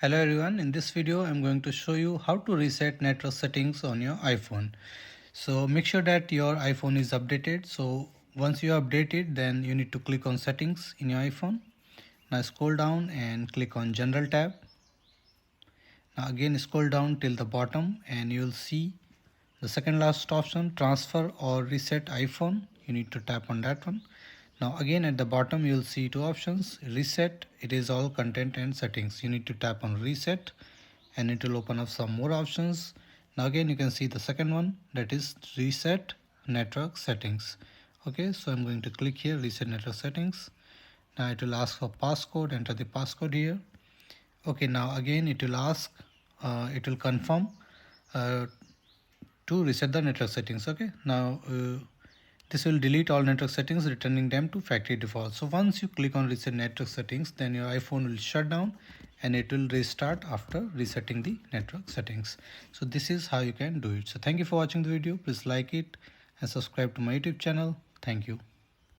Hello everyone, in this video I'm going to show you how to reset network settings on your iPhone. So make sure that your iPhone is updated. So once you update it, then you need to click on settings in your iPhone. Now scroll down and click on general tab. Now again scroll down till the bottom and you will see the second last option, transfer or reset iPhone. You need to tap on that one. Now again at the bottom you will see two options, reset, it is all content and settings. You need to tap on reset and it will open up some more options. Now again you can see the second one, that is reset network settings. Okay, so I'm going to click here, reset network settings. Now it will ask for passcode, enter the passcode here. Okay, now again it will ask, it will confirm uh, to reset the network settings. Okay, now this will delete all network settings, returning them to factory default. So once you click on reset network settings, then your iPhone will shut down and it will restart after resetting the network settings. So this is how you can do it. So thank you for watching the video. Please like it and subscribe to my YouTube channel. Thank you.